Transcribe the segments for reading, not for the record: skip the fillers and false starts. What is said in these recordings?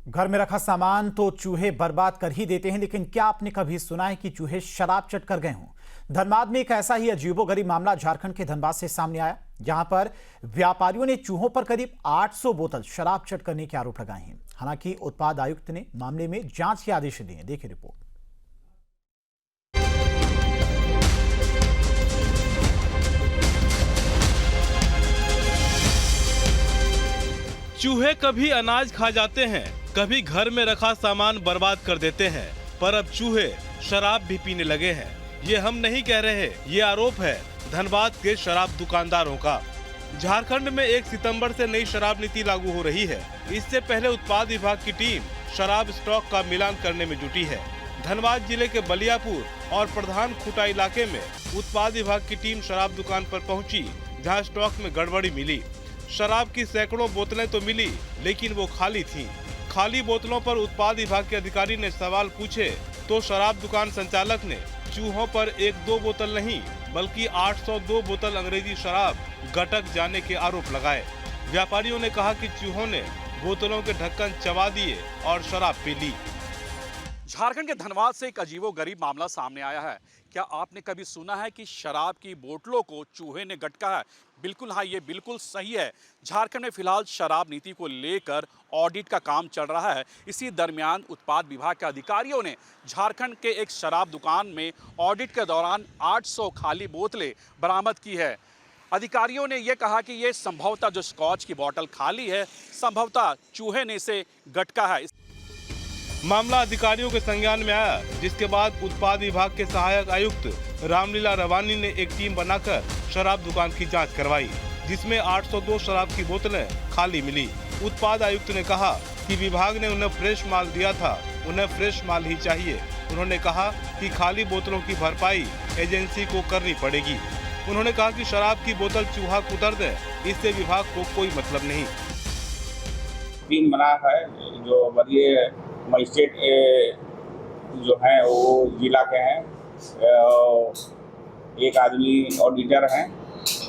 घर में रखा सामान तो चूहे बर्बाद कर ही देते हैं, लेकिन क्या आपने कभी सुना है कि चूहे शराब चट कर गए हों? धनबाद में एक ऐसा ही अजीबोगरीब मामला झारखंड के धनबाद से सामने आया, जहां पर व्यापारियों ने चूहों पर करीब 800 बोतल शराब चट करने के आरोप लगाए हैं। हालांकि उत्पाद आयुक्त ने मामले में जांच के आदेश दिए हैं। देखिए रिपोर्ट। चूहे कभी अनाज खा जाते हैं, कभी घर में रखा सामान बर्बाद कर देते हैं, पर अब चूहे शराब भी पीने लगे हैं। ये हम नहीं कह रहे, ये आरोप है धनबाद के शराब दुकानदारों का। झारखंड में 1 सितंबर से नई शराब नीति लागू हो रही है। इससे पहले उत्पाद विभाग की टीम शराब स्टॉक का मिलान करने में जुटी है। धनबाद जिले के बलियापुर और प्रधान खुटा इलाके में उत्पाद विभाग की टीम शराब दुकान पर पहुंची, जहां स्टॉक में गड़बड़ी मिली। शराब की सैकड़ों बोतलें तो मिली, लेकिन वो खाली थीं। खाली बोतलों पर उत्पाद विभाग के अधिकारी ने सवाल पूछे तो शराब दुकान संचालक ने चूहों पर 1-2 बोतल नहीं बल्कि 802 बोतल अंग्रेजी शराब गटक जाने के आरोप लगाए। व्यापारियों ने कहा कि चूहों ने बोतलों के ढक्कन चबा दिए और शराब पी ली। झारखंड के धनबाद से एक अजीबोगरीब मामला सामने आया है। क्या आपने कभी सुना है कि शराब की बोतलों को चूहे ने गटका है? बिल्कुल हाँ, ये बिल्कुल सही है। झारखंड में फिलहाल शराब नीति को लेकर ऑडिट का काम चल रहा है। इसी दरमियान उत्पाद विभाग के अधिकारियों ने झारखंड के एक शराब दुकान में ऑडिट के दौरान 800 खाली बोतलें बरामद की है। अधिकारियों ने यह कहा कि ये संभवतः जो स्कॉच की बोतल खाली है, संभवतः चूहे ने इसे गटका है। मामला अधिकारियों के संज्ञान में आया, जिसके बाद उत्पाद विभाग के सहायक आयुक्त रामलीला रवानी ने एक टीम बनाकर शराब दुकान की जांच करवाई, जिसमें 802 शराब की बोतलें खाली मिली। उत्पाद आयुक्त ने कहा कि विभाग ने उन्हें फ्रेश माल दिया था, उन्हें फ्रेश माल ही चाहिए। उन्होंने कहा कि खाली बोतलों की भरपाई एजेंसी को करनी पड़ेगी। उन्होंने कहा कि शराब की बोतल चूहा कुतर दे, इससे विभाग को कोई मतलब नहीं। टीम बना है जो वरीय मजिस्ट्रेट जो हैं वो जिला के हैं, एक आदमी ऑडिटर हैं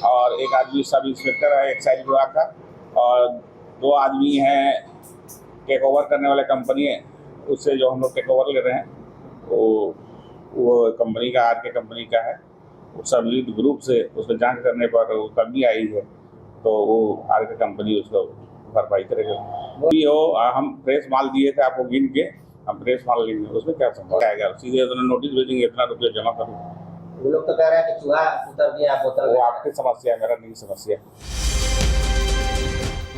और एक आदमी सब इंस्पेक्टर है एक्साइज विभाग का, और 2 आदमी हैं टेक ओवर करने वाले कंपनी है, उससे जो हम लोग टेक ओवर ले रहे हैं वो कंपनी का आर के कंपनी का है। वो सब लीड ग्रुप से उसको जांच करने पर वो कमी आई है, तो वो आर के कंपनी उसको भरपाई करेगा। हम फ्रेश माल दिए थे आपको गिन के, हम फ्रेश माल लेंगे, उसमें क्या संभव आएगा? सीधे उन्होंने नोटिस भेजेंगे इतना रुपया जमा करो। वो लोग तो कह रहे हैं कि चूहा उतर गया बोतल। वो आपकी समस्या है, मेरा नहीं समस्या।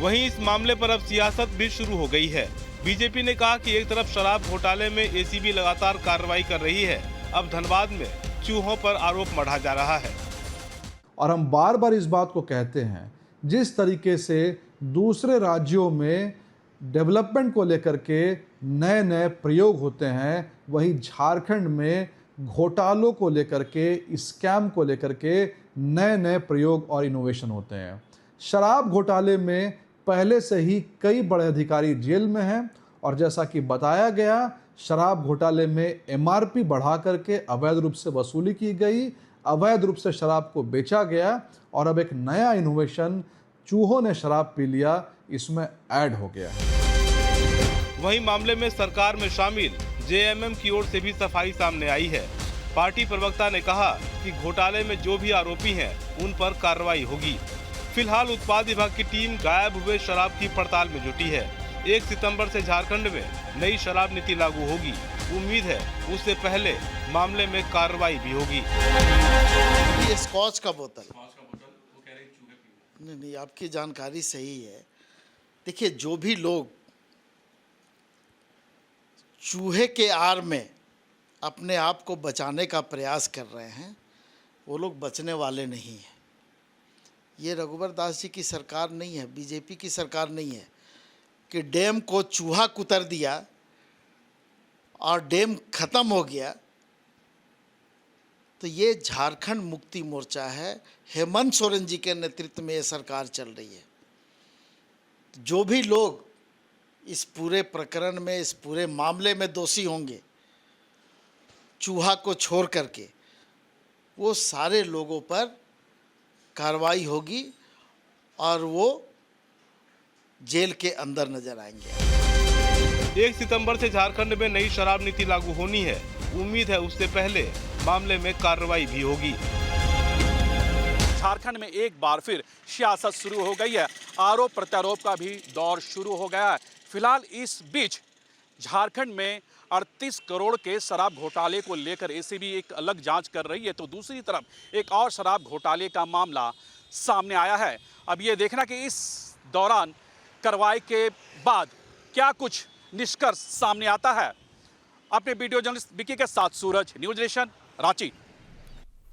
वहीं इस मामले पर अब सियासत भी शुरू हो गई है। बीजेपी ने कहा कि एक तरफ शराब घोटाले में एसीबी लगातार कार्रवाई कर रही है, अब धनबाद में चूहों पर आरोप मढ़ा जा रहा है। और हम बार बार इस बात को कहते हैं, जिस तरीके से दूसरे राज्यों में डेवलपमेंट को लेकर के नए नए प्रयोग होते हैं, वही झारखंड में घोटालों को लेकर के, स्कैम को लेकर के नए नए प्रयोग और इनोवेशन होते हैं। शराब घोटाले में पहले से ही कई बड़े अधिकारी जेल में हैं, और जैसा कि बताया गया, शराब घोटाले में एमआरपी बढ़ा करके अवैध रूप से वसूली की गई, अवैध रूप से शराब को बेचा गया, और अब एक नया इनोवेशन चूहों ने शराब पी लिया, इसमें ऐड हो गया है। वहीं मामले में सरकार में शामिल जेएमएम की ओर से भी सफाई सामने आई है। पार्टी प्रवक्ता ने कहा कि घोटाले में जो भी आरोपी हैं, उन पर कार्रवाई होगी। फिलहाल उत्पाद विभाग की टीम गायब हुए शराब की पड़ताल में जुटी है। 1 सितंबर से झारखंड में नई शराब नीति लागू होगी। उम्मीद है उससे पहले मामले में कार्रवाई भी होगी। ये स्कॉच का बोतल नहीं, आपकी जानकारी सही है। देखिए, जो भी लोग चूहे के आड़ में अपने आप को बचाने का प्रयास कर रहे हैं, वो लोग बचने वाले नहीं हैं। ये रघुवर दास जी की सरकार नहीं है, बीजेपी की सरकार नहीं है कि डैम को चूहा कुतर दिया और डैम ख़त्म हो गया। तो ये झारखंड मुक्ति मोर्चा है, हेमंत सोरेन जी के नेतृत्व में ये सरकार चल रही है। जो भी लोग इस पूरे प्रकरण में, इस पूरे मामले में दोषी होंगे, चूहा को छोड़ करके, वो सारे लोगों पर कार्रवाई होगी और वो जेल के अंदर नजर आएंगे। 1 सितंबर से झारखंड में नई शराब नीति लागू होनी है। उम्मीद है उससे पहले मामले में कार्रवाई भी होगी। झारखंड में एक बार फिर सियासत शुरू हो गई है। आरोप प्रत्यारोप का भी दौर शुरू हो गया है। फिलहाल इस बीच झारखंड में 38 करोड़ के शराब घोटाले को लेकर एसीबी एक अलग जांच कर रही है, तो दूसरी तरफ एक और शराब घोटाले का मामला सामने आया है। अब ये देखना कि इस दौरान कार्रवाई के बाद क्या कुछ निष्कर्ष सामने आता है। अपने वीडियो जर्नलिस्ट विकी के साथ सूरज, न्यूज नेशन, रांची।